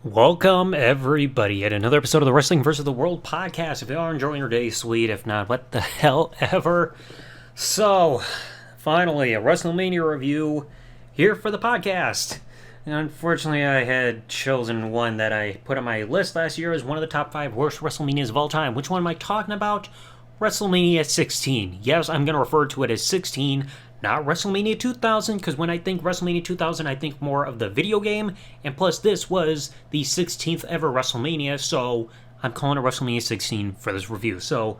Welcome, everybody, at another episode of the Wrestling vs. the World podcast. If you are enjoying your day, sweet. If not, what the hell ever. So, finally, a WrestleMania review here for the podcast. And unfortunately, I had chosen one that I put on my list last year as one of the top 5 worst WrestleManias of all time. Which one am I talking about? WrestleMania 16. Yes, I'm going to refer to it as 16, not WrestleMania 2000, because when I think WrestleMania 2000, I think more of the video game, and plus this was the 16th ever WrestleMania, so I'm calling it WrestleMania 16 for this review. So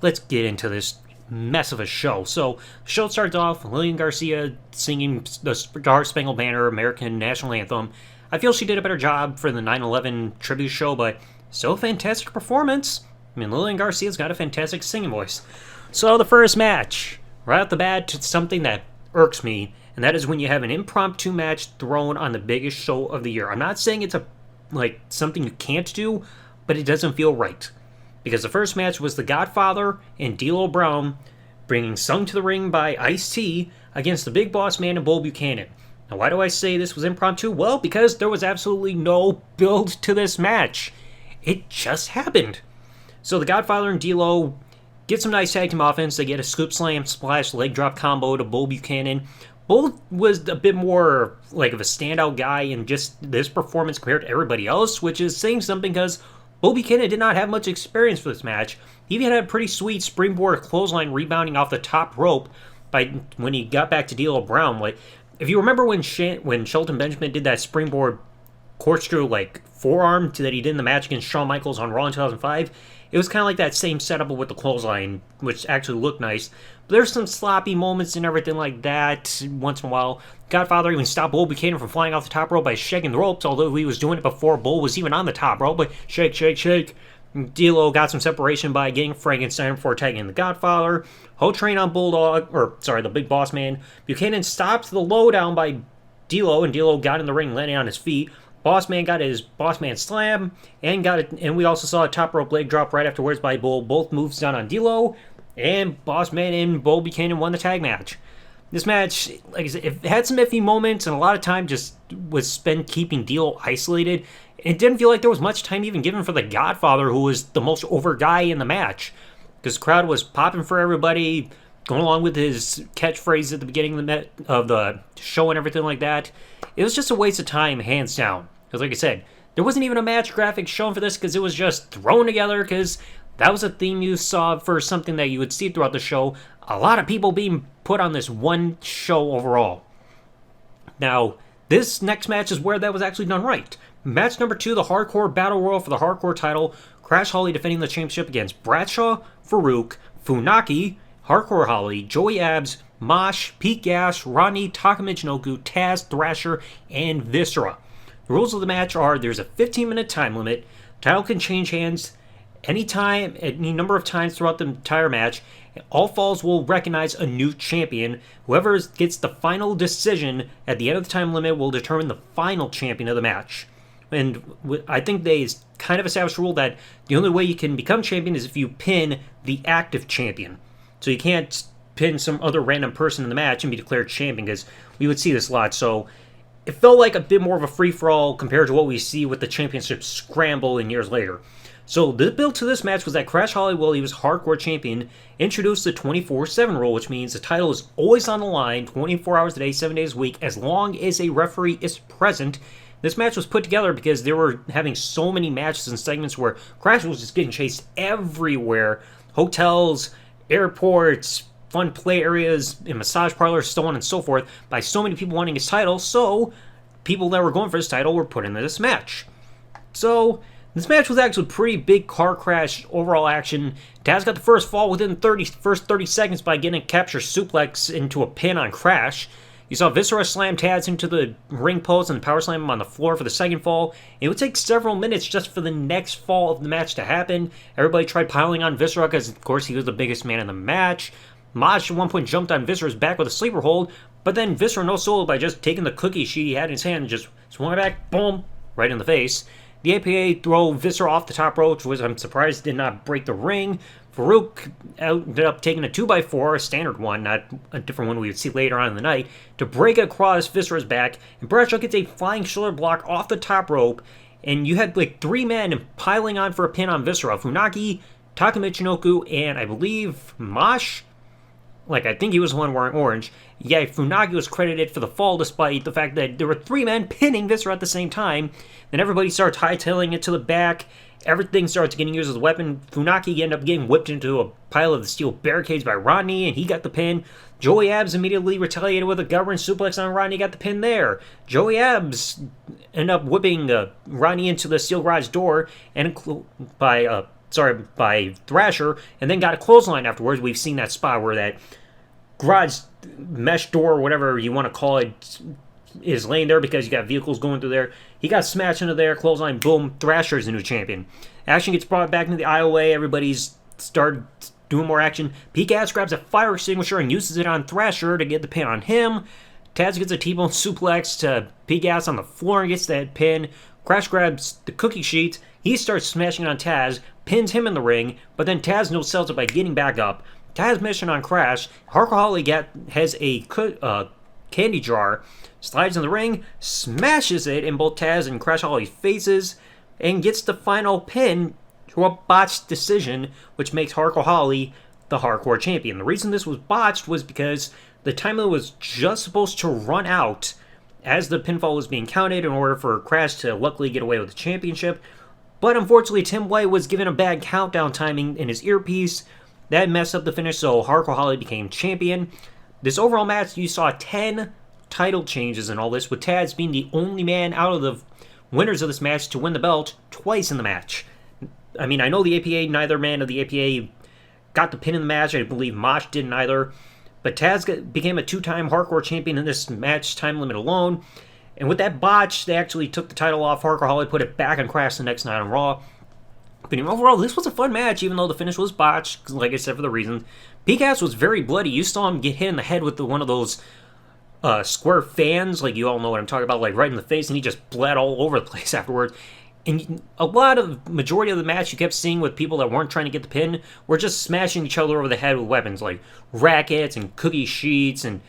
let's get into this mess of a show. So the show starts off with Lillian Garcia singing the Star Spangled Banner, American National Anthem. I feel she did a better job for the 9/11 tribute show, but still a fantastic performance. I mean, Lillian Garcia's got a fantastic singing voice. So the first match, right off the bat, it's something that irks me, and that is when you have an impromptu match thrown on the biggest show of the year. I'm not saying it's something you can't do, but it doesn't feel right. Because the first match was The Godfather and D'Lo Brown bringing Sung to the Ring by Ice-T against the Big Boss Man and Bull Buchanan. Now, why do I say this was impromptu? Well, because there was absolutely no build to this match. It just happened. So The Godfather and D'Lo get some nice tag team offense. They get a scoop slam, splash, leg drop combo to Bull Buchanan. Bull was a bit more of a standout guy in just this performance compared to everybody else, which is saying something because Bull Buchanan did not have much experience for this match. He even had a pretty sweet springboard clothesline rebounding off the top rope when he got back to D'Lo Brown. If you remember when Shelton Benjamin did that springboard corkscrew forearm that he did in the match against Shawn Michaels on Raw in 2005, it was kind of like that same setup with the clothesline, which actually looked nice. But there's some sloppy moments and everything like that once in a while. Godfather even stopped Bull Buchanan from flying off the top rope by shaking the ropes, although he was doing it before Bull was even on the top rope. But shake, shake, shake. D'Lo got some separation by getting Frankenstein before tagging the Godfather. Whole train on the Big Boss Man. Buchanan stopped the lowdown by D'Lo, and D'Lo got in the ring, landing on his feet. Boss Man got his Boss Man slam, and we also saw a top rope leg drop right afterwards by Bull. Both moves done on D'Lo, and Boss Man and Bull Buchanan won the tag match. This match, like I said, it had some iffy moments, and a lot of time just was spent keeping D'Lo isolated. It didn't feel like there was much time even given for the Godfather, who was the most over guy in the match, because the crowd was popping for everybody, going along with his catchphrase at the beginning of the show and everything like that. It was just a waste of time, hands down. Because like I said, there wasn't even a match graphic shown for this because it was just thrown together because that was a theme you saw for something that you would see throughout the show. A lot of people being put on this one show overall. Now, this next match is where that was actually done right. Match number 2, the Hardcore Battle Royal for the Hardcore title. Crash Holly defending the championship against Bradshaw, Farouk, Funaki, Hardcore Holly, Joey Abs, Mosh, Pete Gas, Rodney, Taka Michinoku, Taz, Thrasher, and Viscera. The rules of the match are there's a 15-minute time limit. Title can change hands anytime, any number of times throughout the entire match. All falls will recognize a new champion. Whoever gets the final decision at the end of the time limit will determine the final champion of the match. And I think they kind of established a rule that the only way you can become champion is if you pin the active champion. So you can't pin some other random person in the match and be declared champion, because we would see this a lot. So it felt like a bit more of a free-for-all compared to what we see with the championship scramble in years later. So the build to this match was that Crash Holly, while he was hardcore champion, introduced the 24/7 rule, which means the title is always on the line 24 hours a day, 7 days a week, as long as a referee is present. This match was put together because they were having so many matches and segments where Crash was just getting chased everywhere. Hotels, airports, fun play areas, in massage parlors, so on and so forth, by so many people wanting his title, so people that were going for his title were put into this match. So this match was actually a pretty big car crash overall action. Taz got the first fall within the first 30 seconds by getting a capture suplex into a pin on Crash. You saw Viscera slam Taz into the ring post and power slam him on the floor for the second fall. It would take several minutes just for the next fall of the match to happen. Everybody tried piling on Viscera because, of course, he was the biggest man in the match. Maj at one point jumped on Viscera's back with a sleeper hold, but then Viscera no-soloed by just taking the cookie she had in his hand and just swung it back, boom, right in the face. The APA throw Viscera off the top rope, which I'm surprised did not break the ring. Farouk ended up taking a 2x4, a standard one, not a different one we would see later on in the night, to break across Viscera's back, and Bradshaw gets a flying shoulder block off the top rope, and you had like 3 men piling on for a pin on Viscera: Funaki, Taka Michinoku, and I believe Mosh. Like, I think he was the one wearing orange. Yeah, Funaki was credited for the fall despite the fact that there were 3 men pinning Viscera at the same time. Then everybody starts hightailing it to the back. Everything starts getting used as a weapon. Funaki ended up getting whipped into a pile of the steel barricades by Rodney, and he got the pin. Joey Abs immediately retaliated with a government suplex on Rodney, got the pin there. Joey Abs ended up whipping Rodney into the steel garage door and by Thrasher, and then got a clothesline afterwards. We've seen that spot where that garage mesh door, whatever you want to call it, is laying there because you got vehicles going through there. He got smashed into there, clothesline, boom, Thrasher is the new champion. Action gets brought back into the aisleway, everybody's started doing more action. P-Gas grabs a fire extinguisher and uses it on Thrasher to get the pin on him. Taz gets a T-bone suplex to P-Gas on the floor and gets that pin. Crash grabs the cookie sheet. He starts smashing on Taz, pins him in the ring, but then Taz no-sells it by getting back up. Taz mission on Crash. Harker has a candy jar, slides in the ring, smashes it in both Taz and Crash Holly's faces, and gets the final pin to a botched decision, which makes Hardcore Holly the Hardcore Champion. The reason this was botched was because the time limit was just supposed to run out as the pinfall was being counted in order for Crash to luckily get away with the championship. But unfortunately, Tim White was given a bad countdown timing in his earpiece. That messed up the finish, so Hardcore Holly became champion. This overall match, you saw 10 title changes in all this, with Taz being the only man out of the winners of this match to win the belt twice in the match. I mean, I know the APA, neither man of the APA got the pin in the match. I believe Mosh didn't either. But Taz became a 2-time Hardcore champion in this match time limit alone. And with that botch, they actually took the title off Hardcore Holly, put it back on Crash the next night on Raw. But overall, this was a fun match, even though the finish was botched, like I said, for the reason. P-Gas was very bloody. You saw him get hit in the head with one of those square fans, like you all know what I'm talking about, like right in the face, and he just bled all over the place afterwards. And majority of the match you kept seeing with people that weren't trying to get the pin were just smashing each other over the head with weapons, like rackets and cookie sheets and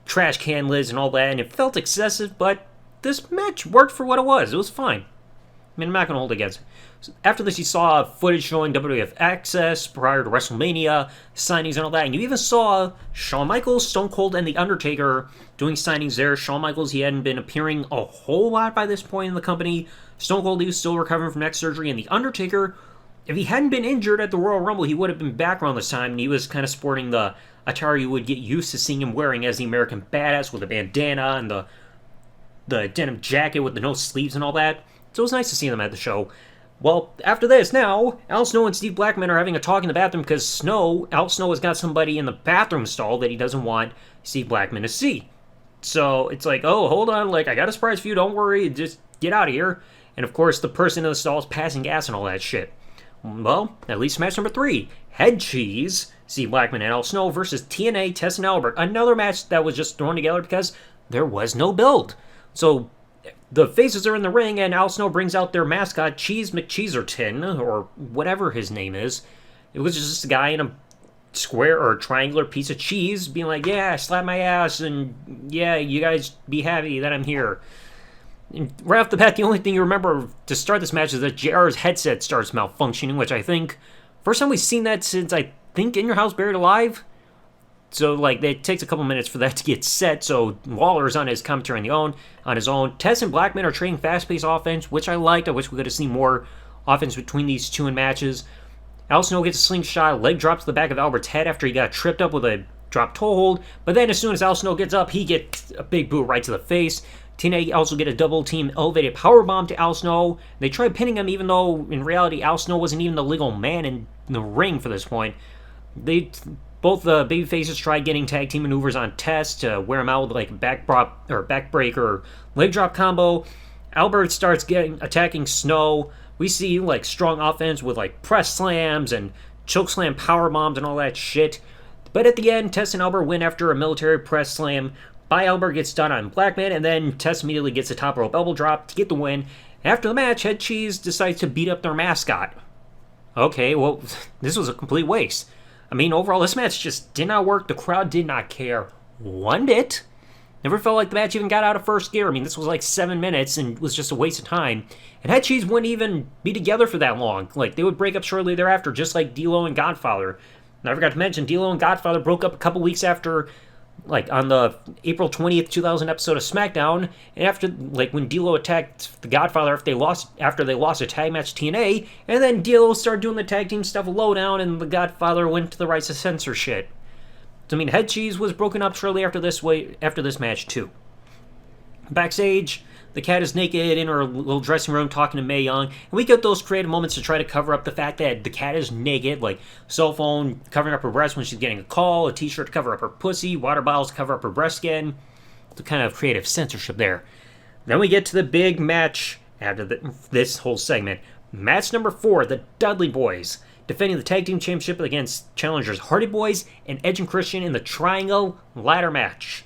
trash can lids and all that, and it felt excessive, but this match worked for what it was. It was fine. I mean, I'm not going to hold it against it. So after this, you saw footage showing WWF Access prior to WrestleMania, signings and all that, and you even saw Shawn Michaels, Stone Cold, and The Undertaker doing signings there. Shawn Michaels, he hadn't been appearing a whole lot by this point in the company. Stone Cold, he was still recovering from neck surgery, and The Undertaker, if he hadn't been injured at the Royal Rumble, he would have been back around this time, and he was kind of sporting the attire you would get used to seeing him wearing as the American Badass, with a bandana and the denim jacket with the no sleeves and all that. So it was nice to see them at the show. Well, after this, now, Al Snow and Steve Blackman are having a talk in the bathroom because Al Snow has got somebody in the bathroom stall that he doesn't want Steve Blackman to see. So it's like, oh, hold on, like, I got a surprise for you, don't worry, just get out of here. And of course, the person in the stall is passing gas and all that shit. Well, at least match number 3, Head Cheese, Steve Blackman and Al Snow versus TNA, Tess and Albert. Another match that was just thrown together because there was no build. So the faces are in the ring, and Al Snow brings out their mascot, Cheese McCheeserton, or whatever his name is. It was just a guy in a square or triangular piece of cheese being like, yeah, slap my ass, and yeah, you guys be happy that I'm here. And right off the bat, the only thing you remember to start this match is that JR's headset starts malfunctioning, which I think, first time we've seen that since, I think, In Your House Buried Alive. So, like, it takes a couple minutes for that to get set, so Lawler's on his commentary on his own. Tess and Blackman are trading fast-paced offense, which I liked. I wish we could have seen more offense between these two in matches. Al Snow gets a slingshot, leg drops to the back of Albert's head after he got tripped up with a drop toe hold, but then as soon as Al Snow gets up, he gets a big boot right to the face. TNA also get a double-team elevated powerbomb to Al Snow. They tried pinning him, even though, in reality, Al Snow wasn't even the legal man in the ring for this point. Both the babyfaces tried getting tag team maneuvers on Tess to wear him out with like a backbreaker or leg drop combo. Albert starts attacking Snow. We see like strong offense with like press slams and choke slam power bombs and all that shit. But at the end, Tess and Albert win after a military press slam. Albert gets done on Blackman, and then Tess immediately gets a top rope elbow drop to get the win. After the match, Head Cheese decides to beat up their mascot. Okay, well, this was a complete waste. I mean, overall, this match just did not work. The crowd did not care one bit. Never felt like the match even got out of first gear. I mean, this was like 7 minutes and was just a waste of time. And Head Cheese wouldn't even be together for that long. Like, they would break up shortly thereafter, just like D'Lo and Godfather. And I forgot to mention, D'Lo and Godfather broke up a couple weeks after, like, on the April 20th, 2000 episode of SmackDown. And after, like, when D'Lo attacked the Godfather after they lost a tag match to TNA. And then D'Lo started doing the tag team stuff with Lowdown, and the Godfather went to the rights to censor shit. I mean, Head Cheese was broken up shortly after this match, too. Backstage, the Cat is naked in her little dressing room talking to Mae Young, and we get those creative moments to try to cover up the fact that the Cat is naked, like cell phone covering up her breast when she's getting a call, a t-shirt to cover up her pussy, water bottles to cover up her breast skin. The kind of creative censorship there. Then we get to the big match after this whole segment. Match number 4, the Dudley Boys, defending the Tag Team Championship against challengers Hardy Boys and Edge and Christian in the Triangle Ladder Match.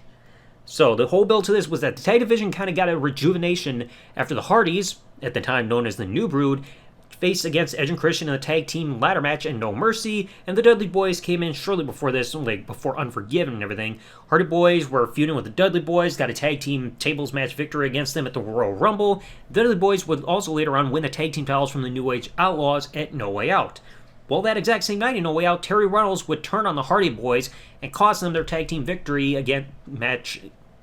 So the whole build to this was that the tag division kind of got a rejuvenation after the Hardys, at the time known as the New Brood, faced against Edge and Christian in a tag team ladder match and No Mercy, and the Dudley Boys came in shortly before this, like before Unforgiven and everything. Hardy Boys were feuding with the Dudley Boys, got a tag team tables match victory against them at the Royal Rumble. The Dudley Boys would also later on win the tag team titles from the New Age Outlaws at No Way Out. Well, that exact same night in No Way Out, Terry Runnels would turn on the Hardy Boys and cost them their tag team victory against Edge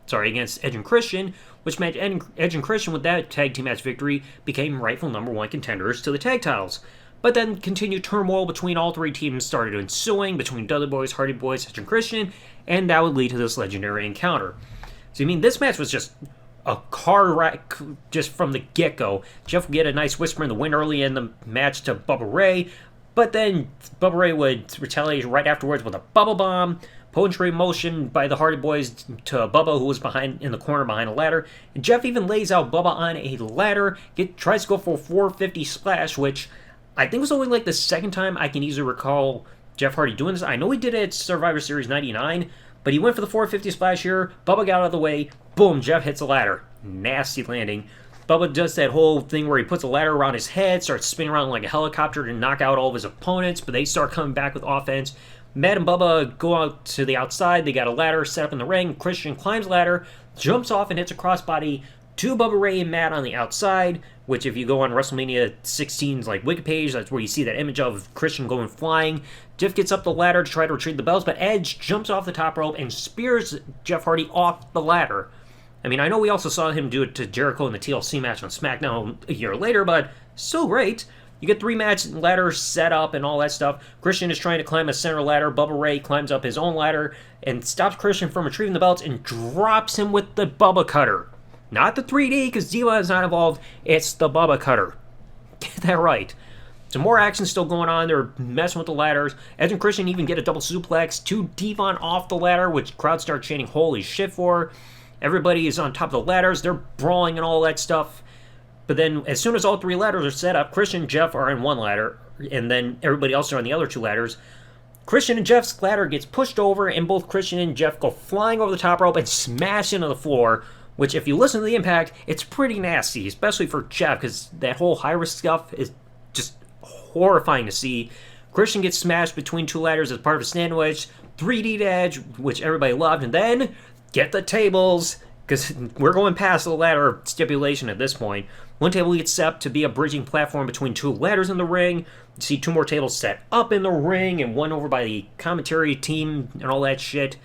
and Christian, which meant Edge and Christian with that tag team match victory became rightful number 1 contenders to the tag titles. But then continued turmoil between all three teams started ensuing between Dudley Boys, Hardy Boys, Edge and Christian, and that would lead to this legendary encounter. So, I mean, this match was just a car wreck just from the get-go. Jeff would get a nice whisper in the wind early in the match to Bubba Ray, but then Bubba Ray would retaliate right afterwards with a Bubba Bomb, poetry motion by the Hardy Boys to Bubba, who was in the corner behind a ladder. And Jeff even lays out Bubba on a ladder, tries to go for a 450 splash, which I think was only like the second time I can easily recall Jeff Hardy doing this. I know he did it at Survivor Series 99, but he went for the 450 splash here. Bubba got out of the way. Boom, Jeff hits the ladder. Nasty landing. Bubba does that whole thing where he puts a ladder around his head, starts spinning around like a helicopter to knock out all of his opponents, but they start coming back with offense. Matt and Bubba go out to the outside. They got a ladder set up in the ring. Christian climbs the ladder, jumps off, and hits a crossbody to Bubba Ray and Matt on the outside, which if you go on WrestleMania 16's like wiki page, that's where you see that image of Christian going flying. Jeff gets up the ladder to try to retrieve the belts, but Edge jumps off the top rope and spears Jeff Hardy off the ladder. I mean, I know we also saw him do it to Jericho in the TLC match on SmackDown a year later, but still great. You get 3-match ladders set up and all that stuff. Christian is trying to climb a center ladder. Bubba Ray climbs up his own ladder and stops Christian from retrieving the belts and drops him with the Bubba Cutter. Not the 3D, because Diva is not involved. It's the Bubba Cutter. Get that right. Some more action still going on. They're messing with the ladders. Edge and Christian even get a double suplex to Devon off the ladder, which crowd start chanting holy shit for. Everybody is on top of the ladders. They're brawling and all that stuff. But then as soon as all 3 ladders are set up, Christian and Jeff are in one ladder, and then everybody else are on the other 2 ladders. Christian and Jeff's ladder gets pushed over, and both Christian and Jeff go flying over the top rope and smash into the floor, which if you listen to the impact, it's pretty nasty, especially for Jeff, because that whole high-risk stuff is just horrifying to see. Christian gets smashed between 2 ladders as part of a stand wedge, 3D to Edge, which everybody loved, and then get the tables, because we're going past the ladder stipulation at this point. One table gets set up to be a bridging platform between 2 ladders in the ring. You see 2 more tables set up in the ring and one over by the commentary team and all that shit.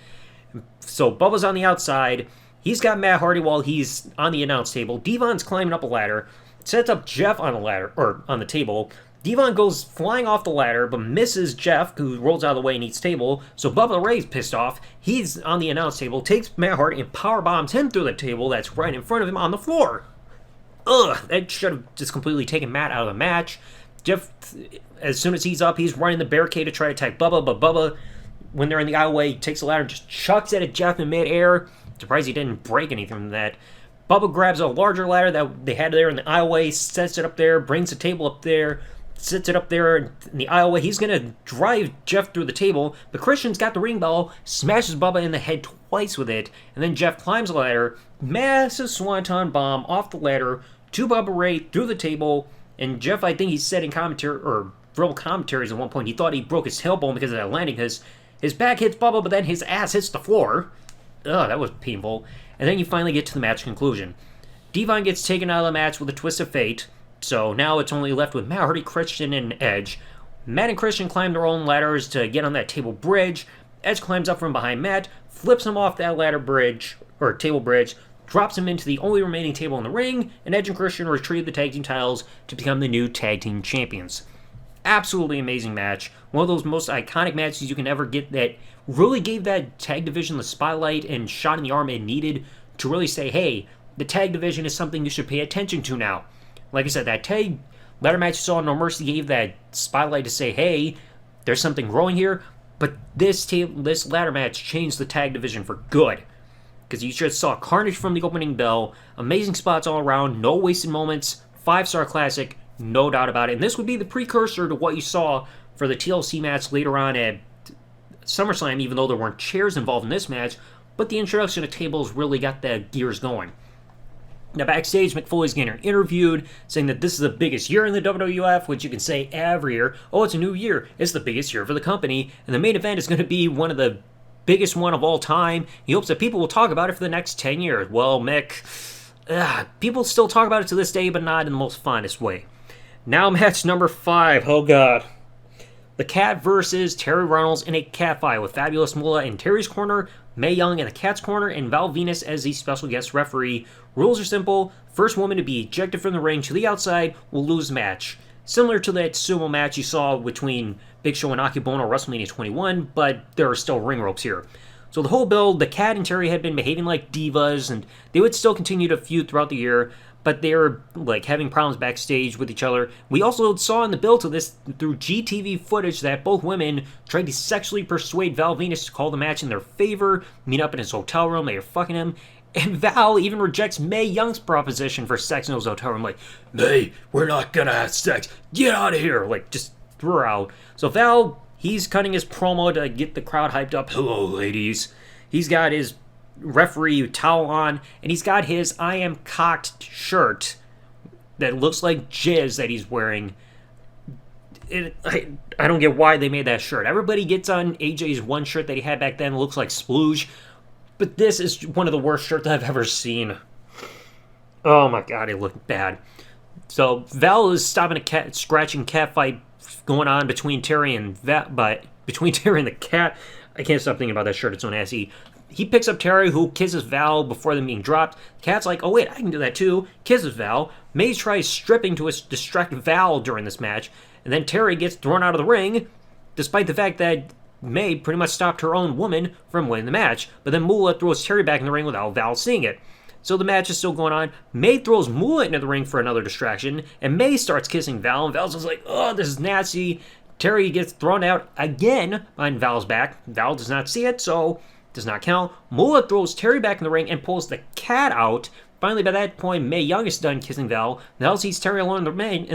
So Bubba's on the outside. He's got Matt Hardy while he's on the announce table. Devon's climbing up a ladder, sets up Jeff on the ladder, or on the table. Devon goes flying off the ladder, but misses Jeff, who rolls out of the way and eats table. So Bubba Ray's pissed off. He's on the announce table, takes Matt Hardy and power bombs him through the table that's right in front of him on the floor. Ugh, that should have just completely taken Matt out of the match. Jeff, as soon as he's up, he's running the barricade to try to attack Bubba, but Bubba, when they're in the aisleway, takes the ladder and just chucks it at Jeff in midair. Surprised he didn't break anything from that. Bubba grabs a larger ladder that they had there in the aisleway, sets it up there, brings the table up there, sits it up there in the aisleway. He's going to drive Jeff through the table, but Christian's got the ring bell, smashes Bubba in the head twice with it, and then Jeff climbs the ladder, massive swanton bomb off the ladder to Bubba Ray through the table, and Jeff, I think he said in commentary, or verbal commentaries at one point, he thought he broke his tailbone because of that landing, because his back hits Bubba, but then his ass hits the floor. Ugh, that was painful. And then you finally get to the match conclusion. Devon gets taken out of the match with a twist of fate, so now it's only left with Matt Hardy, Christian, and Edge. Matt and Christian climb their own ladders to get on that table bridge. Edge climbs up from behind Matt, flips him off that ladder bridge, or table bridge, drops him into the only remaining table in the ring, and Edge and Christian retrieve the tag team titles to become the new tag team champions. Absolutely amazing match. One of those most iconic matches you can ever get that really gave that tag division the spotlight and shot in the arm it needed to really say, hey, the tag division is something you should pay attention to now. Like I said, that tag ladder match you saw in No Mercy gave that spotlight to say, hey, there's something growing here. But this ladder match changed the tag division for good. Because you just saw carnage from the opening bell, amazing spots all around, no wasted moments, 5-star classic, no doubt about it. And this would be the precursor to what you saw for the TLC match later on at SummerSlam, even though there weren't chairs involved in this match. But the introduction of tables really got the gears going. Now, backstage, McFoley's getting interviewed, saying that this is the biggest year in the WWF, which you can say every year. Oh, it's a new year. It's the biggest year for the company. And the main event is going to be one of the biggest one of all time. He hopes that people will talk about it for the next 10 years. Well, Mick, people still talk about it to this day, but not in the most finest way. Now, match number 5. Oh, God. The Cat versus Terry Reynolds in a cat fight with Fabulous Moolah in Terry's corner, Mae Young in the Cat's corner, and Val Venus as the special guest referee. Rules are simple. First woman to be ejected from the ring to the outside will lose the match. Similar to that sumo match you saw between Big Show and Akebono at WrestleMania 21, but there are still ring ropes here. So the whole build, the Cat and Terry had been behaving like divas, and they would still continue to feud throughout the year, but they were like having problems backstage with each other. We also saw in the build to this through GTV footage that both women tried to sexually persuade Val Venus to call the match in their favor, meet up in his hotel room, they were fucking him, and Val even rejects Mae Young's proposition for sex in his hotel room, like, Mae, we're not gonna have sex, get out of here, like, just threw her out. So Val, he's cutting his promo to get the crowd hyped up. Hello, ladies. He's got his referee towel on, and he's got his I am cocked shirt that looks like jizz that he's wearing. I don't get why they made that shirt. Everybody gets on AJ's one shirt that he had back then. It looks like splooge, but this is one of the worst shirts I've ever seen. Oh my god, it looked bad. So Val is stopping a scratching cat fight going on between Terry and between Terry and the Cat. I can't stop thinking about that shirt. It's so nasty. He picks up Terry, who kisses Val before them being dropped. Cat's like, oh wait, I can do that too. Kisses Val. Mae tries stripping to distract Val during this match, and then Terry gets thrown out of the ring, despite the fact that Mae pretty much stopped her own woman from winning the match. But then Moolah throws Terry back in the ring without Val seeing it. So the match is still going on. Mae throws Moolah into the ring for another distraction, and Mae starts kissing Val, and Val's just like, oh, this is nasty. Terry gets thrown out again behind Val's back. Val does not see it, so does not count. Moolah throws Terry back in the ring and pulls the Cat out. Finally, by that point, Mae Young is done kissing Val. Val sees Terry alone in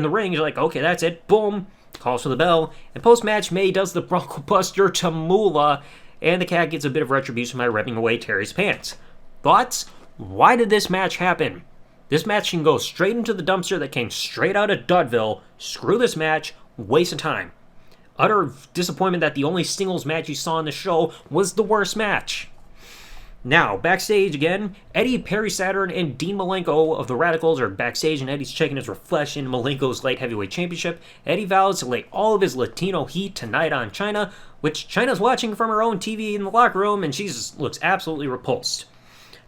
the ring. He's like, okay, that's it. Boom. Calls for the bell. And post-match, Mae does the Bronco Buster to Moolah, and the Cat gets a bit of retribution by ripping away Terry's pants. Thoughts? Why did this match happen? This match can go straight into the dumpster that came straight out of Dudville. Screw this match. Waste of time. Utter disappointment that the only singles match you saw on the show was the worst match. Now, backstage again, Eddie, Perry Saturn, and Dean Malenko of the Radicals are backstage, and Eddie's checking his reflection in Malenko's light heavyweight championship. Eddie vows to lay all of his Latino heat tonight on Chyna, which Chyna's watching from her own TV in the locker room, and she just looks absolutely repulsed.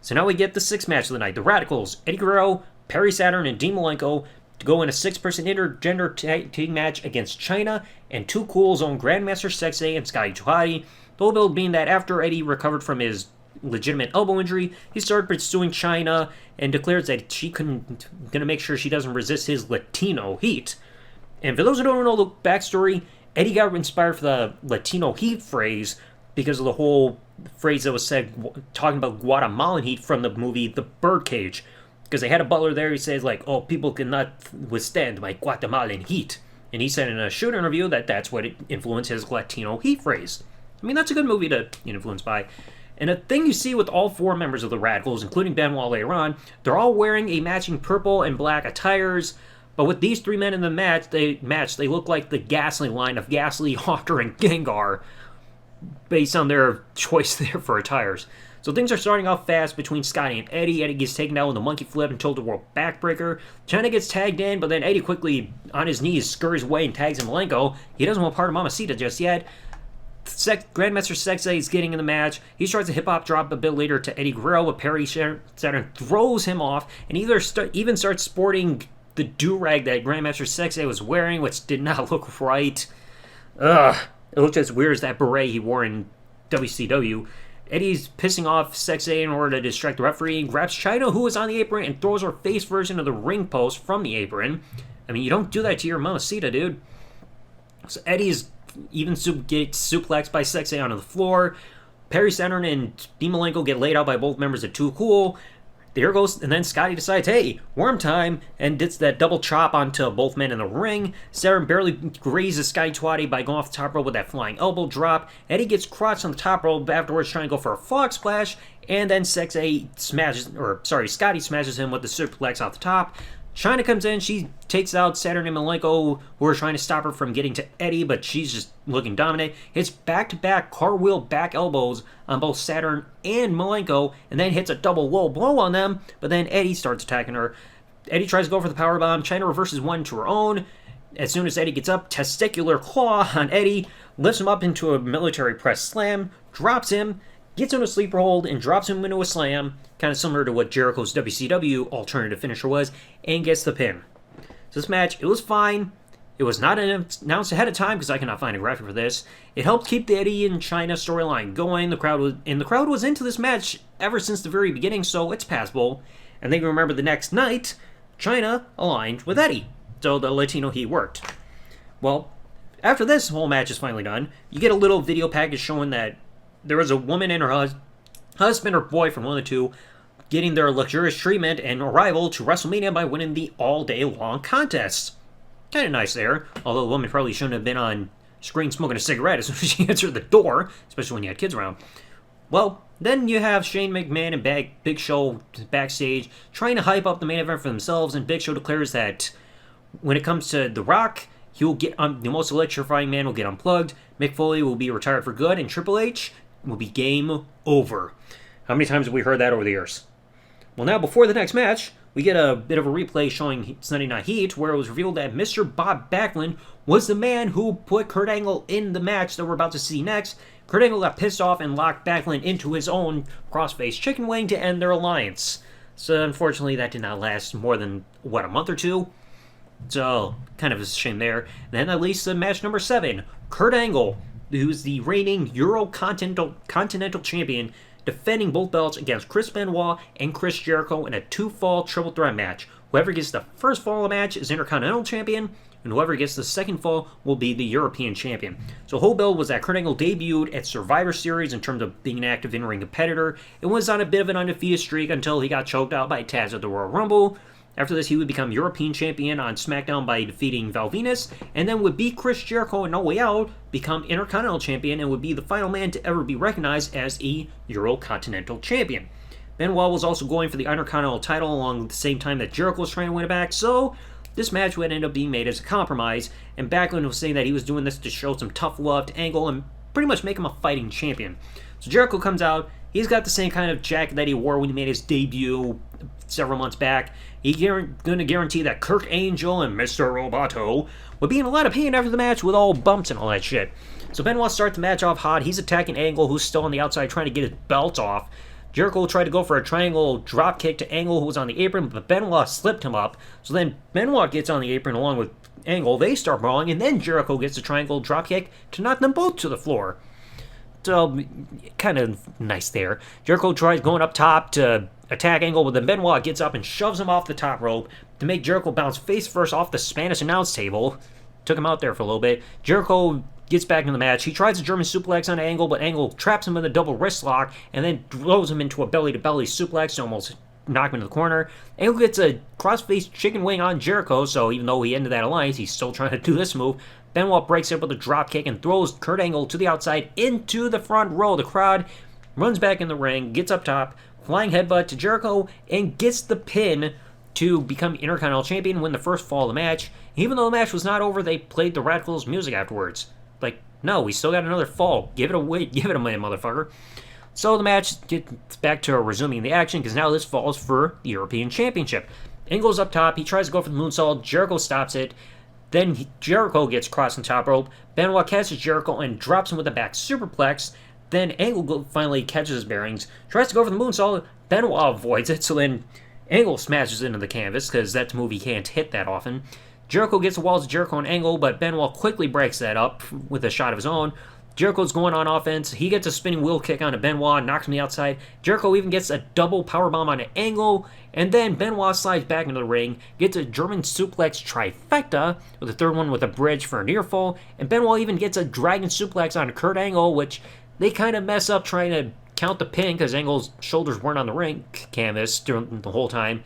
So now we get the sixth match of the night. The Radicals, Eddie Guerrero, Perry Saturn, and Dean Malenko to go in a 6-person intergender tag team match against Chyna and Too Cool's own Grandmaster Sexay and Scotty 2 Hotty. The whole build being that after Eddie recovered from his legitimate elbow injury, he started pursuing Chyna and declares that gonna make sure she doesn't resist his Latino heat. And for those who don't know the backstory, Eddie got inspired for the Latino heat phrase because of the whole phrase that was said talking about Guatemalan heat from the movie The Birdcage. Because they had a butler there, he says, like, oh, people cannot withstand my Guatemalan heat. And he said in a shoot interview that that's what influenced his Latino heat phrase. I mean, that's a good movie to influence by. And a thing you see with all four members of the Radicals, including Benoit later on, they're all wearing a matching purple and black attires. But with these three men in the match, they look like the Ghastly line of Ghastly, Hawker, and Gengar, based on their choice there for attires. So things are starting off fast between Scotty and Eddie. Eddie gets taken down with a monkey flip and tilt a world backbreaker. China gets tagged in, but then Eddie quickly, on his knees, scurries away and tags in Malenko. He doesn't want part of Mamacita just yet. Grandmaster Sexay is getting in the match. He tries a hip-hop drop a bit later to Eddie Guerrero, but Perry Saturn throws him off and even starts sporting the do-rag that Grandmaster Sexay was wearing, which did not look right. Ugh. It looked as weird as that beret he wore in WCW. Eddie's pissing off Sexay in order to distract the referee, grabs Chyna, who is on the apron, and throws her face version of the ring post from the apron. I mean, you don't do that to your Mamacita, dude. So Eddie's even gets suplexed by Sexay onto the floor. Perry Saturn and Dean Malenko get laid out by both members of Too Cool. There goes, and then Scotty decides, hey, worm time, and gets that double chop onto both men in the ring. Saturn barely grazes Scotty Twatty by going off the top rope with that flying elbow drop. Eddie gets crotched on the top rope afterwards, trying to go for a frog splash, and then Scotty smashes him with the suplex off the top. Chyna comes in, she takes out Saturn and Malenko, who are trying to stop her from getting to Eddie, but she's just looking dominant. Hits back-to-back cartwheel back elbows on both Saturn and Malenko, and then hits a double low blow on them, but then Eddie starts attacking her. Eddie tries to go for the powerbomb. Chyna reverses one to her own. As soon as Eddie gets up, testicular claw on Eddie, lifts him up into a military press slam, drops him, gets on a sleeper hold, and drops him into a slam, kind of similar to what Jericho's WCW alternative finisher was, and gets the pin. So this match, it was fine. It was not announced ahead of time because I cannot find a graphic for this. It helped keep the Eddie and Chyna storyline going. The crowd was into this match ever since the very beginning, so it's passable. And then you remember the next night, Chyna aligned with Eddie, so the Latino Heat worked. Well, after this whole match is finally done, you get a little video package showing that there was a woman and her husband or boyfriend, one of the two, getting their luxurious treatment and arrival to WrestleMania by winning the all-day-long contest. Kind of nice there, although the woman probably shouldn't have been on screen smoking a cigarette as soon as she answered the door, especially when you had kids around. Well, then you have Shane McMahon and Big Show backstage trying to hype up the main event for themselves, and Big Show declares that when it comes to The Rock, he will get the most electrifying man will get unplugged, Mick Foley will be retired for good, and Triple H will be game over. How many times have we heard that over the years? Well, now before the next match, we get a bit of a replay showing Sunday Night Heat, where it was revealed that Mr. Bob Backlund was the man who put Kurt Angle in the match that we're about to see next. Kurt Angle got pissed off and locked Backlund into his own crossface chicken wing to end their alliance. So unfortunately, that did not last more than, a month or two? So, kind of a shame there. Then at least match number 7, Kurt Angle, who's the reigning Euro-Continental Champion, defending both belts against Chris Benoit and Chris Jericho in a 2-fall triple threat match. Whoever gets the first fall of the match is Intercontinental Champion, and whoever gets the second fall will be the European Champion. So whole build was that Kurt Angle debuted at Survivor Series in terms of being an active in-ring competitor, and was on a bit of an undefeated streak until he got choked out by Taz at the Royal Rumble. After this, he would become European Champion on SmackDown by defeating Val Venis, and then would beat Chris Jericho in No Way Out, become Intercontinental Champion, and would be the final man to ever be recognized as a Euro-Continental Champion. Benoit was also going for the Intercontinental title along the same time that Jericho was trying to win it back, so this match would end up being made as a compromise, and Backlund was saying that he was doing this to show some tough love to Angle and pretty much make him a fighting champion. So Jericho comes out. He's got the same kind of jacket that he wore when he made his debut several months back. He's going to guarantee that Kurt Angle and Mr. Roboto would be in a lot of pain after the match with all bumps and all that shit. So Benoit starts the match off hot. He's attacking Angle, who's still on the outside trying to get his belt off. Jericho tried to go for a triangle drop kick to Angle, who was on the apron, but Benoit slipped him up. So then Benoit gets on the apron along with Angle. They start brawling, and then Jericho gets a triangle drop kick to knock them both to the floor. So, kind of nice there. Jericho tries going up top to attack Angle, but then Benoit gets up and shoves him off the top rope to make Jericho bounce face first off the Spanish announce table. Took him out there for a little bit. Jericho gets back in the match. He tries a German suplex on Angle, but Angle traps him in a double wrist lock and then throws him into a belly-to-belly suplex to almost knock him into the corner. Angle gets a cross-face chicken wing on Jericho, so even though he ended that alliance, he's still trying to do this move. Benoit breaks it with a drop kick and throws Kurt Angle to the outside into the front row. The crowd runs back in the ring, gets up top, flying headbutt to Jericho, and gets the pin to become Intercontinental Champion, win the first fall of the match. Even though the match was not over, they played the Radicals music afterwards. Like, no, we still got another fall. Give it a minute, motherfucker. So the match gets back to resuming the action because now this falls for the European Championship. Angle's up top. He tries to go for the moonsault. Jericho stops it. Then Jericho gets crossed on top rope. Benoit catches Jericho and drops him with a back superplex. Then Angle finally catches his bearings, tries to go for the moonsault. Benoit avoids it, so then Angle smashes into the canvas because that's a move he can't hit that often. Jericho gets the walls of Jericho and Angle, but Benoit quickly breaks that up with a shot of his own. Jericho's going on offense. He gets a spinning wheel kick onto Benoit, knocks him to the outside. Jericho even gets a double powerbomb on an Angle, and then Benoit slides back into the ring, gets a German suplex trifecta, with the third one with a bridge for a near fall, and Benoit even gets a dragon suplex on Kurt Angle, which they kind of mess up trying to count the pin because Angle's shoulders weren't on the ring canvas during the whole time.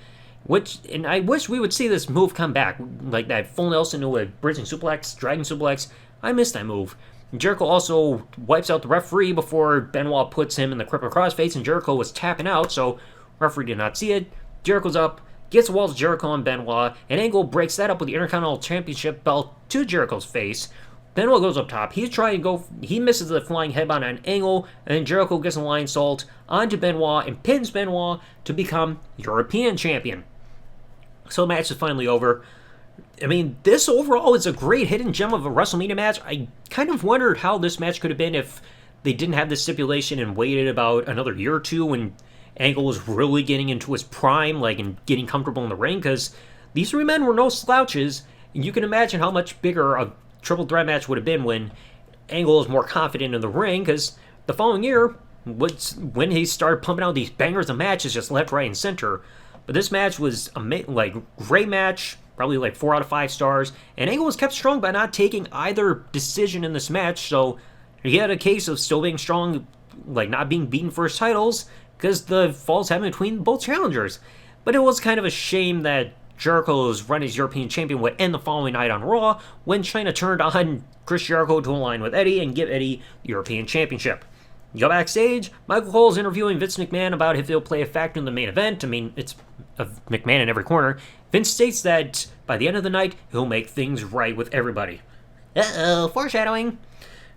And I wish we would see this move come back, like that full Nelson into a bridging suplex, dragon suplex. I missed that move. Jericho also wipes out the referee before Benoit puts him in the crippler crossface, and Jericho was tapping out, so referee did not see it. Jericho's up, gets the walls of Jericho and Benoit, and Angle breaks that up with the Intercontinental Championship belt to Jericho's face. Benoit goes up top. He's trying to go. He misses the flying headbutt on Angle, and then Jericho gets a lion salt onto Benoit and pins Benoit to become European champion. So the match is finally over. I mean, this overall is a great hidden gem of a WrestleMania match. I kind of wondered how this match could have been if they didn't have this stipulation and waited about another year or two when Angle was really getting into his prime, like, and getting comfortable in the ring, because these three men were no slouches. And you can imagine how much bigger a triple threat match would have been when Angle is more confident in the ring, because the following year was when he started pumping out these bangers of matches just left, right, and center. But this match was a great match, probably like 4 out of 5 stars, and Angle was kept strong by not taking either decision in this match, so he had a case of still being strong, like not being beaten for his titles, because the falls happened between both challengers. But it was kind of a shame that Jericho's run as European champion would end the following night on Raw when China turned on Chris Jericho to align with Eddie and give Eddie the European Championship. You go backstage, Michael Cole's interviewing Vince McMahon about if he'll play a factor in the main event. I mean, it's McMahon in every corner. Vince states that by the end of the night, he'll make things right with everybody. Uh-oh, foreshadowing.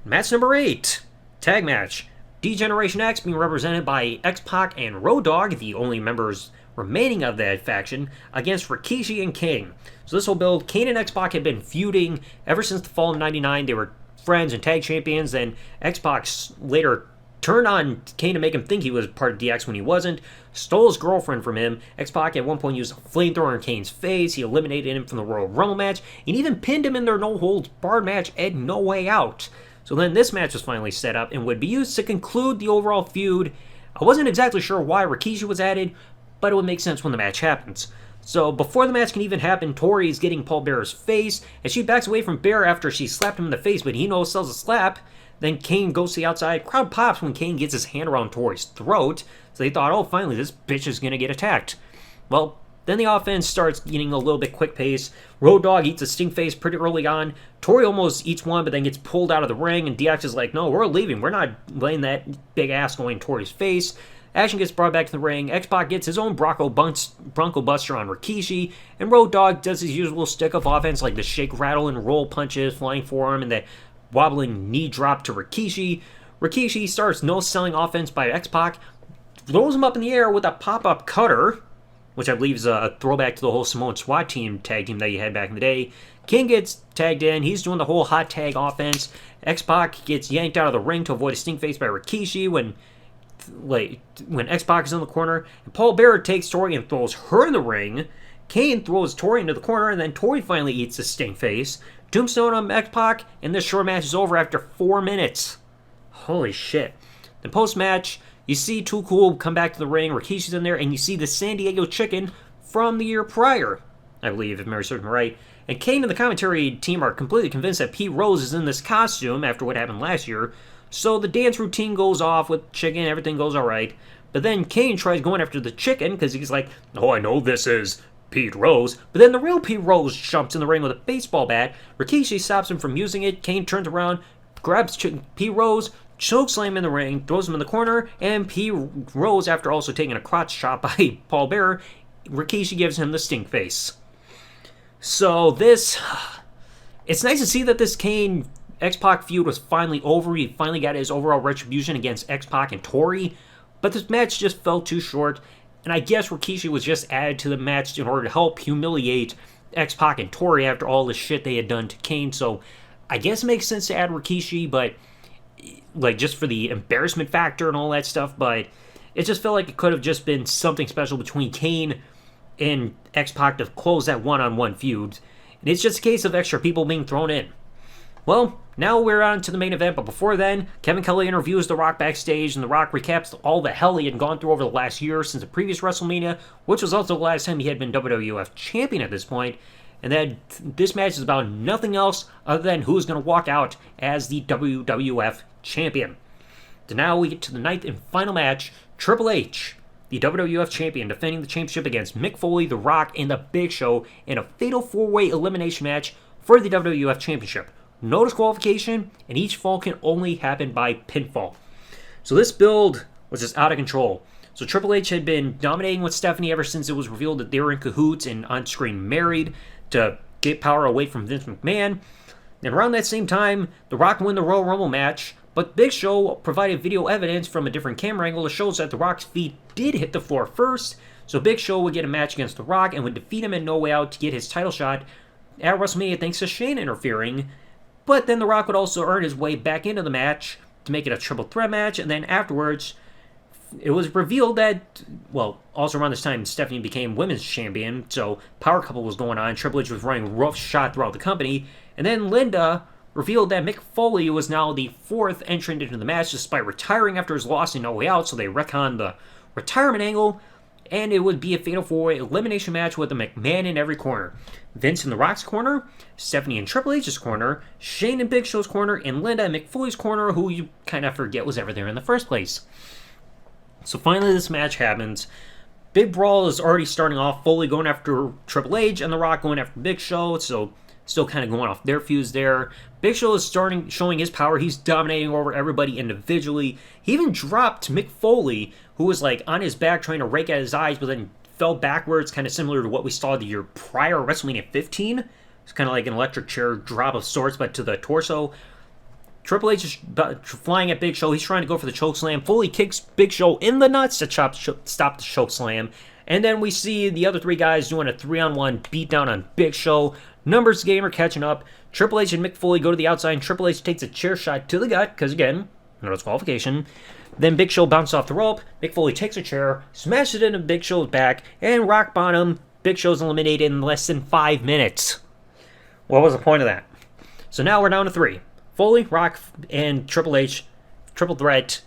Match number 8. Tag match. D-Generation X being represented by X-Pac and Road Dogg, the only members remaining of that faction, against Rikishi and Kane. So this will build. Kane and X-Pac had been feuding ever since the fall of '99. They were friends and tag champions. Then X-Pac later turned on Kane to make him think he was part of DX when he wasn't, stole his girlfriend from him. X-Pac at one point used a flamethrower in Kane's face. He eliminated him from the Royal Rumble match, and even pinned him in their no-holds-barred match at No Way Out. So then this match was finally set up and would be used to conclude the overall feud. I wasn't exactly sure why Rikishi was added, but it would make sense when the match happens. So before the match can even happen, Tori is getting Paul Bearer's face, and she backs away from Bearer after she slapped him in the face, but he no-sells a slap. Then Kane goes to the outside. Crowd pops when Kane gets his hand around Tori's throat. So they thought, oh, finally, this bitch is going to get attacked. Well, then the offense starts getting a little bit quick pace. Road Dogg eats a stink face pretty early on. Tori almost eats one, but then gets pulled out of the ring. And DX is like, no, we're leaving. We're not letting that big ass go in Tori's face. Action gets brought back to the ring. X-Pac gets his own Bronco Buster on Rikishi. And Road Dogg does his usual stick of offense, like the shake, rattle, and roll punches, flying forearm, and the wobbling knee drop to Rikishi. Rikishi starts no-selling offense by X-Pac, throws him up in the air with a pop-up cutter, which I believe is a throwback to the whole Samoan SWAT team tag team that you had back in the day. King gets tagged in. He's doing the whole hot tag offense. X-Pac gets yanked out of the ring to avoid a stink face by Rikishi when X-Pac is in the corner. And Paul Bearer takes Tori and throws her in the ring. Kane throws Tori into the corner, and then Tori finally eats the stink face. Tombstone on X-Pac, and this short match is over after 4 minutes. Holy shit. Then post-match, you see Too Cool come back to the ring, Rikishi's in there, and you see the San Diego Chicken from the year prior, I believe, if Mary serves me right. And Kane and the commentary team are completely convinced that Pete Rose is in this costume after what happened last year, so the dance routine goes off with Chicken, everything goes alright. But then Kane tries going after the Chicken, because he's like, oh, I know this is Pete Rose, but then the real Pete Rose jumps in the ring with a baseball bat. Rikishi stops him from using it. Kane turns around, grabs Pete Rose, chokeslam him in the ring, throws him in the corner, and Pete Rose, after also taking a crotch shot by Paul Bearer, Rikishi gives him the stink face. So it's nice to see that this Kane X-Pac feud was finally over. He finally got his overall retribution against X-Pac and Tori, but this match just fell too short, and I guess Rikishi was just added to the match in order to help humiliate X-Pac and Tori after all the shit they had done to Kane, so I guess it makes sense to add Rikishi, but like just for the embarrassment factor and all that stuff, but it just felt like it could have just been something special between Kane and X-Pac to close that one-on-one feud, and it's just a case of extra people being thrown in. Well, now we're on to the main event, but before then, Kevin Kelly interviews The Rock backstage, and The Rock recaps all the hell he had gone through over the last year since the previous WrestleMania, which was also the last time he had been WWF Champion at this point, and that this match is about nothing else other than who's going to walk out as the WWF Champion. So now we get to the ninth and final match, Triple H, the WWF Champion, defending the championship against Mick Foley, The Rock, and The Big Show in a fatal four-way elimination match for the WWF Championship. No disqualification, and each fall can only happen by pinfall. So this build was just out of control. So Triple H had been dominating with Stephanie ever since it was revealed that they were in cahoots and on-screen married to get power away from Vince McMahon. And around that same time, The Rock won the Royal Rumble match, but Big Show provided video evidence from a different camera angle that shows that The Rock's feet did hit the floor first, so Big Show would get a match against The Rock and would defeat him in No Way Out to get his title shot at WrestleMania thanks to Shane interfering. But then The Rock would also earn his way back into the match to make it a triple threat match, and then afterwards, it was revealed that, well, also around this time, Stephanie became women's champion, so power couple was going on, Triple H was running roughshod throughout the company, and then Linda revealed that Mick Foley was now the fourth entrant into the match despite retiring after his loss in No Way Out, so they retconned the retirement angle, and it would be a fatal four-way elimination match with a McMahon in every corner. Vince in The Rock's corner, Stephanie in Triple H's corner, Shane in Big Show's corner, and Linda in Mick Foley's corner, who you kind of forget was ever there in the first place. So finally this match happens. Big brawl is already starting off, Foley going after Triple H and The Rock going after Big Show, so still kind of going off their fuse there. Big Show is showing his power. He's dominating over everybody individually. He even dropped Mick Foley, who was like on his back trying to rake at his eyes, but then fell backwards, kind of similar to what we saw the year prior, WrestleMania 15. It's kind of like an electric chair drop of sorts, but to the torso. Triple H is flying at Big Show. He's trying to go for the chokeslam. Foley kicks Big Show in the nuts to stop the chokeslam. And then we see the other three guys doing a 3-on-1 beatdown on Big Show. Numbers game are catching up. Triple H and Mick Foley go to the outside, and Triple H takes a chair shot to the gut, because again, no disqualification. Then Big Show bounces off the rope. Mick Foley takes a chair, smashes it into Big Show's back, and rock bottom. Big Show's eliminated in less than 5 minutes. What was the point of that? So now we're down to 3. Foley, Rock, and Triple H. Triple threat.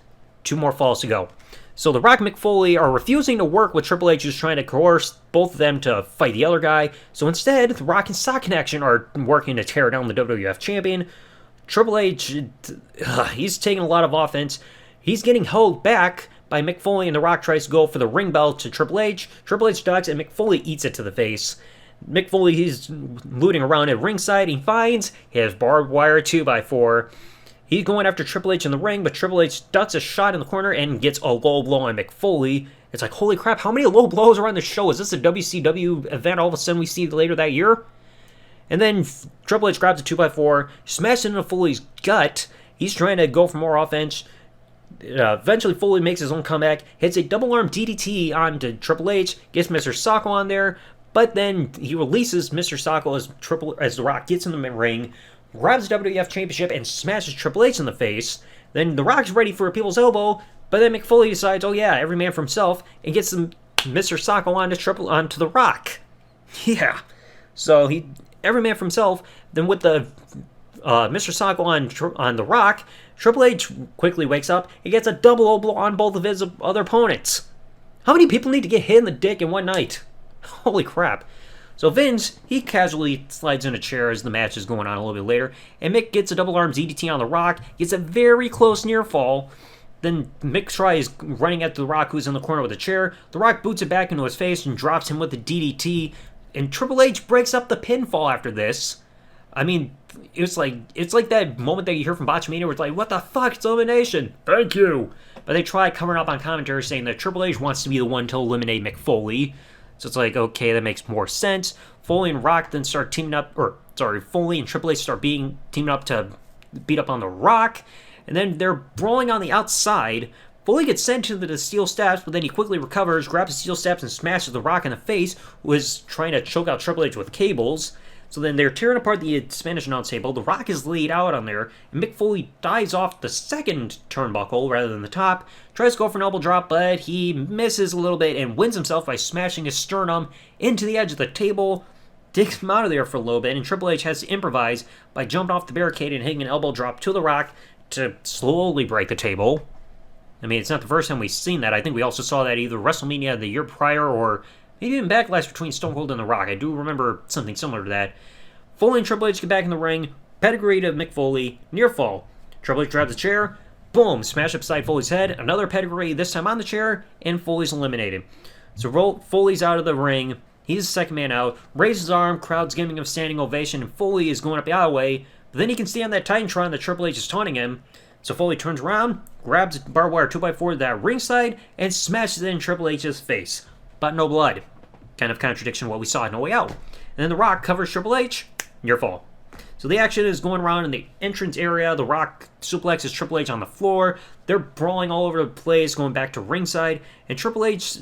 2 more falls to go. So The Rock and Mick Foley are refusing to work with Triple H, who's trying to coerce both of them to fight the other guy. So instead, The Rock and Sock Connection are working to tear down the WWF Champion. Triple H, he's taking a lot of offense. He's getting held back by Mick Foley, and The Rock tries to go for the ring bell to Triple H. Triple H ducks, and Mick Foley eats it to the face. Mick Foley, he's looting around at ringside. He finds his barbed wire 2x4. He's going after Triple H in the ring, but Triple H ducks a shot in the corner and gets a low blow on Mick Foley. It's like, holy crap, how many low blows are on the show? Is this a WCW event all of a sudden we see later that year? And then Triple H grabs a 2x4, smashes it into Foley's gut. He's trying to go for more offense. Eventually, Foley makes his own comeback, hits a double-arm DDT onto Triple H, gets Mr. Socko on there, but then he releases Mr. Socko as The Rock gets in the ring, grabs the WWF Championship, and smashes Triple H in the face. Then The Rock's ready for a people's elbow, but then Mick Foley decides, oh yeah, every man for himself, and gets Mr. Socko onto The Rock. Yeah. So every man for himself. Then with the Mr. Socko on The Rock, Triple H quickly wakes up and gets a double low blow on both of his other opponents. How many people need to get hit in the dick in one night? Holy crap. So Vince, he casually slides in a chair as the match is going on a little bit later, and Mick gets a double arm DDT on The Rock, gets a very close near fall. Then Mick tries running at The Rock, who's in the corner with a chair. The Rock boots it back into his face and drops him with the DDT, and Triple H breaks up the pinfall after this. I mean, it's like that moment that you hear from Botchamania where it's like, what the fuck, it's elimination, thank you. But they try covering up on commentary saying that Triple H wants to be the one to eliminate Mick Foley. So it's like, okay, that makes more sense. Foley and Rock then start teaming up, Foley and Triple H start teaming up to beat up on The Rock, and then they're brawling on the outside. Foley gets sent to the steel steps, but then he quickly recovers, grabs the steel steps, and smashes The Rock in the face, who is trying to choke out Triple H with cables. So then they're tearing apart the Spanish announce table. The Rock is laid out on there, and Mick Foley dives off the second turnbuckle rather than the top. Tries to go for an elbow drop, but he misses a little bit and wins himself by smashing his sternum into the edge of the table. Digs him out of there for a little bit, and Triple H has to improvise by jumping off the barricade and hitting an elbow drop to The Rock to slowly break the table. I mean, it's not the first time we've seen that. I think we also saw that either WrestleMania the year prior or maybe even Backlash between Stone Cold and The Rock. I do remember something similar to that. Foley and Triple H get back in the ring. Pedigree to Mick Foley. Near fall. Triple H grabs a chair. Boom. Smash upside Foley's head. Another pedigree, this time on the chair. And Foley's eliminated. So Foley's out of the ring. He's the second man out. Raises his arm. Crowd's giving him a standing ovation. And Foley is going up the alleyway. But then he can see on that Titantron that Triple H is taunting him. So Foley turns around. Grabs a barbed wire 2x4 to that ringside. And smashes it in Triple H's face. But no blood. Kind of contradiction of what we saw in No Way Out. And then The Rock covers Triple H. Near fall. So the action is going around in the entrance area. The Rock suplexes Triple H on the floor. They're brawling all over the place, going back to ringside. And Triple H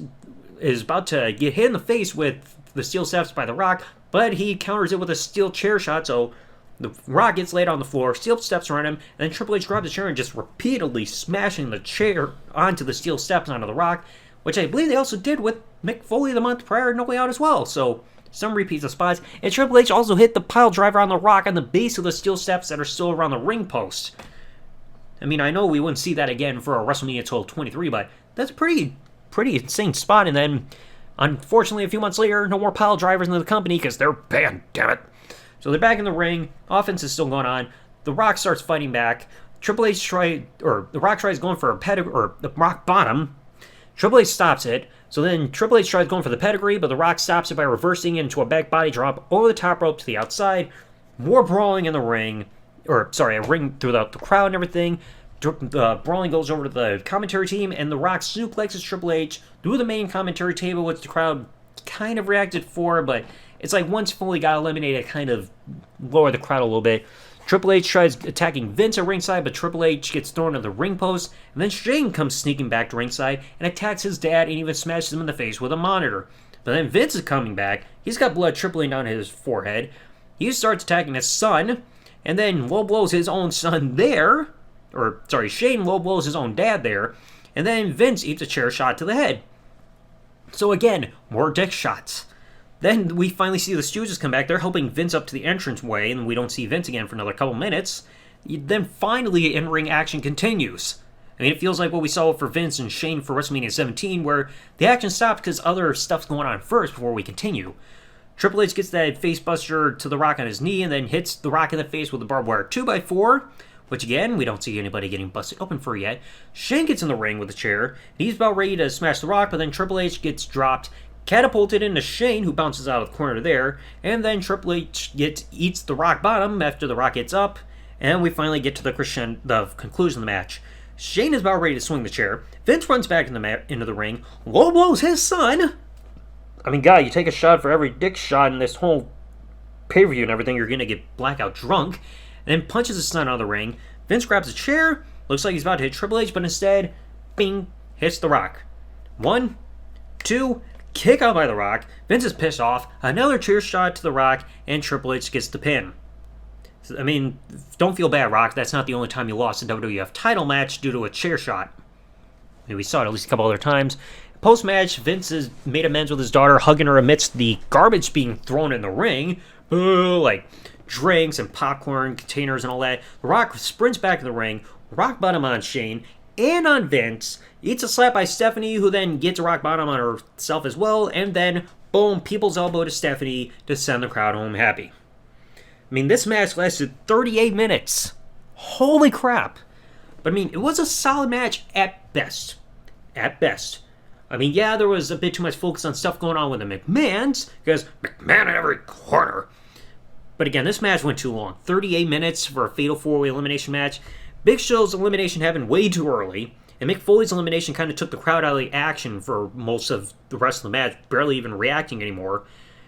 is about to get hit in the face with the steel steps by The Rock, but he counters it with a steel chair shot, so The Rock gets laid on the floor, steel steps around him, and then Triple H grabs the chair and just repeatedly smashing the chair onto the steel steps onto The Rock, which I believe they also did with Mick Foley the month prior to No Way Out as well, so some repeats of spots. And Triple H also hit the pile driver on The Rock on the base of the steel steps that are still around the ring post. I mean, I know we wouldn't see that again for a WrestleMania 23, but that's a pretty insane spot. And then, unfortunately, a few months later, no more pile drivers in the company because they're banned, damn it. So they're back in the ring. Offense is still going on. The Rock starts fighting back. The Rock tries going for a pedigree, or the rock bottom. Triple H stops it. So then Triple H tries going for the pedigree, but The Rock stops it by reversing into a back body drop over the top rope to the outside. More brawling in the ring. A ring throughout the crowd and everything. The brawling goes over to the commentary team, and The Rock suplexes Triple H through the main commentary table, which the crowd kind of reacted for, but it's like once Foley got eliminated, it kind of lowered the crowd a little bit. Triple H tries attacking Vince at ringside, but Triple H gets thrown to the ring post, and then Shane comes sneaking back to ringside and attacks his dad and even smashes him in the face with a monitor. But then Vince is coming back. He's got blood trickling down his forehead. He starts attacking his son, and then low blows his own son there. Shane low blows his own dad there, and then Vince eats a chair shot to the head. So again, more dick shots. Then we finally see the Stooges come back. They're helping Vince up to the entranceway, and we don't see Vince again for another couple minutes. Then finally, in-ring action continues. I mean, it feels like what we saw for Vince and Shane for WrestleMania 17, where the action stops because other stuff's going on first before we continue. Triple H gets that facebuster to The Rock on his knee, and then hits The Rock in the face with a barbed wire 2x4, which again, we don't see anybody getting busted open for yet. Shane gets in the ring with a chair, and he's about ready to smash The Rock, but then Triple H gets dropped, catapulted into Shane, who bounces out of the corner there, and then Triple H eats The Rock bottom after The Rock gets up, and we finally get to the conclusion of the match. Shane is about ready to swing the chair. Vince runs back into the ring, low blows his son. I mean, God, you take a shot for every dick shot in this whole pay-per-view and everything, you're going to get blackout drunk, and then punches his son out of the ring. Vince grabs a chair, looks like he's about to hit Triple H, but instead, bing, hits The Rock. 1, 2, kick out by The Rock. Vince is pissed off. Another chair shot to The Rock, and Triple H gets the pin. I mean, don't feel bad, Rock. That's not the only time you lost a WWF title match due to a chair shot. I mean, we saw it at least a couple other times. Post-match, Vince has made amends with his daughter, hugging her amidst the garbage being thrown in the ring. Like drinks and popcorn containers and all that. The Rock sprints back in the ring, rock bottom on Shane and on Vince, eats a slap by Stephanie, who then gets a rock bottom on herself as well, and then, boom, people's elbow to Stephanie to send the crowd home happy. I mean, this match lasted 38 minutes. Holy crap. But I mean, it was a solid match at best. At best. I mean, yeah, there was a bit too much focus on stuff going on with the McMahons, because McMahon in every corner. But again, this match went too long. 38 minutes for a Fatal 4-Way elimination match. Big Show's elimination happened way too early, and Mick Foley's elimination kind of took the crowd out of the action for most of the rest of the match, barely even reacting anymore.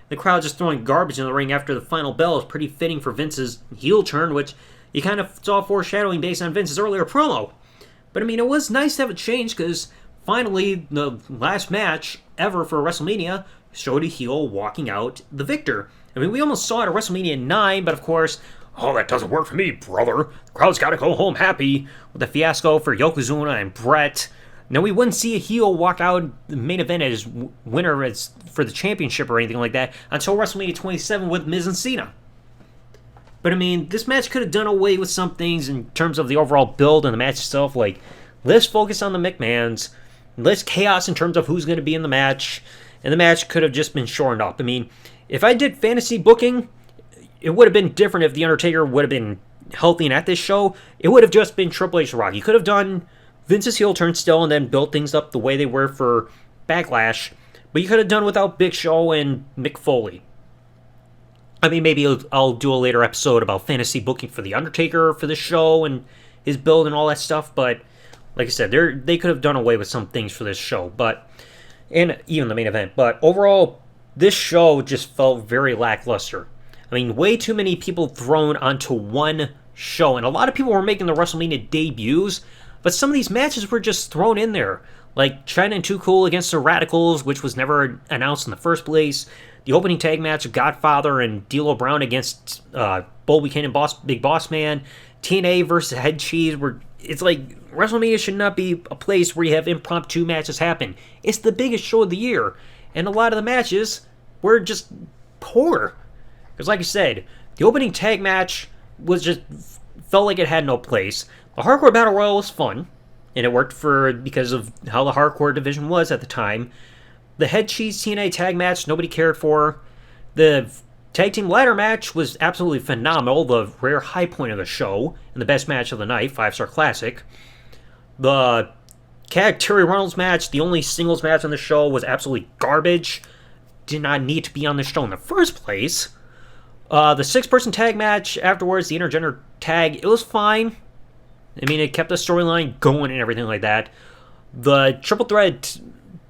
The crowd just throwing garbage in the ring after the final bell is pretty fitting for Vince's heel turn, which, you kind of saw foreshadowing based on Vince's earlier promo. But I mean, it was nice to have a change because finally the last match ever for WrestleMania showed a heel walking out the victor. I mean, we almost saw it at WrestleMania 9, but of course, oh, that doesn't work for me, brother. The crowd's got to go home happy with the fiasco for Yokozuna and Brett. Now, we wouldn't see a heel walk out the main event as winner as for the championship or anything like that until WrestleMania 27 with Miz and Cena. But I mean, this match could have done away with some things in terms of the overall build and the match itself. Like, let's focus on the McMahons. Less chaos in terms of who's going to be in the match. And the match could have just been shortened up. I mean, if I did fantasy booking, it would have been different if The Undertaker would have been healthy and at this show. It would have just been Triple H Rock. You could have done Vince's heel turn still and then built things up the way they were for Backlash. But you could have done without Big Show and Mick Foley. I mean, maybe I'll do a later episode about fantasy booking for The Undertaker for the show and his build and all that stuff. But like I said, they could have done away with some things for this show. And even the main event. But overall, this show just felt very lackluster. I mean, way too many people thrown onto one show. And a lot of people were making the WrestleMania debuts. But some of these matches were just thrown in there. Like China and Too Cool against the Radicals, which was never announced in the first place. The opening tag match of Godfather and D'Lo Brown against Bull Buchanan and Big Boss Man. TNA versus Head Cheese. It's like WrestleMania should not be a place where you have impromptu matches happen. It's the biggest show of the year. And a lot of the matches were just poor. Because like I said, the opening tag match was just felt like it had no place. The Hardcore Battle Royal was fun. And it worked because of how the hardcore division was at the time. The Head Cheese TNA tag match, nobody cared for. The tag team ladder match was absolutely phenomenal. The rare high point of the show. And the best match of the night, 5-star classic. The Terry Runnels match, the only singles match on the show, was absolutely garbage. Did not need to be on the show in the first place. The 6-person tag match afterwards, the intergender tag, it was fine. I mean, it kept the storyline going and everything like that. The triple threat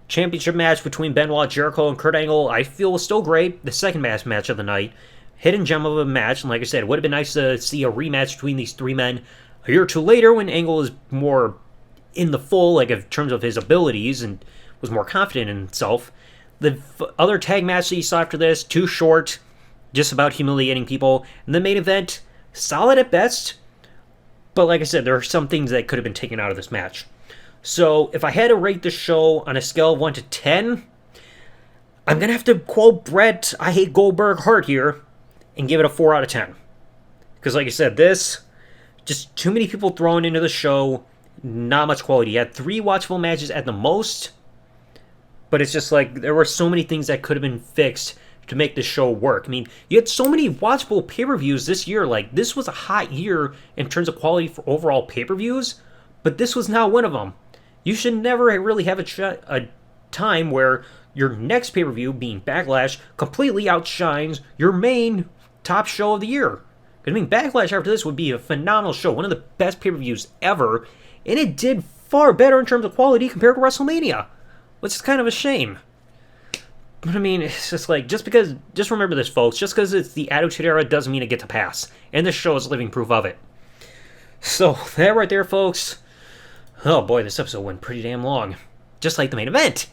championship match between Benoit, Jericho, and Kurt Angle, I feel was still great. The second match of the night. Hidden gem of a match, and like I said, it would have been nice to see a rematch between these three men a year or two later when Angle is more in the full, like in terms of his abilities, and was more confident in himself. The other tag match that you saw after this, too short, just about humiliating people. And the main event, solid at best. But like I said, there are some things that could have been taken out of this match. So if I had to rate the show on a scale of 1 to 10, I'm going to have to quote Bret, I hate Goldberg Hart here, and give it a 4 out of 10. Because like I said, this, just too many people thrown into the show, not much quality. You had 3 watchable matches at the most, but it's just like, there were so many things that could have been fixed to make this show work. I mean, you had so many watchable pay-per-views this year. Like, this was a hot year in terms of quality for overall pay-per-views, but this was not one of them. You should never really have a time where your next pay-per-view, being Backlash, completely outshines your main top show of the year. I mean, Backlash after this would be a phenomenal show, one of the best pay-per-views ever, and it did far better in terms of quality compared to WrestleMania, which is kind of a shame. But I mean, it's just like, just remember this, folks, just because it's the Attitude Era doesn't mean it gets a pass. And this show is living proof of it. So, that right there, folks. Oh boy, this episode went pretty damn long. Just like the main event.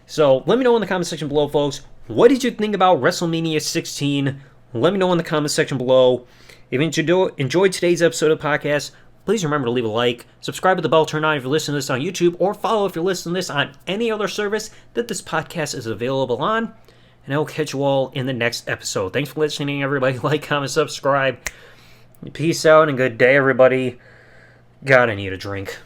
So, let me know in the comment section below, folks. What did you think about WrestleMania 16? Let me know in the comment section below. If you enjoyed today's episode of the podcast, please remember to leave a like, subscribe with the bell turned on if you're listening to this on YouTube, or follow if you're listening to this on any other service that this podcast is available on. And I will catch you all in the next episode. Thanks for listening, everybody. Like, comment, subscribe. Peace out, and good day, everybody. God, I need a drink.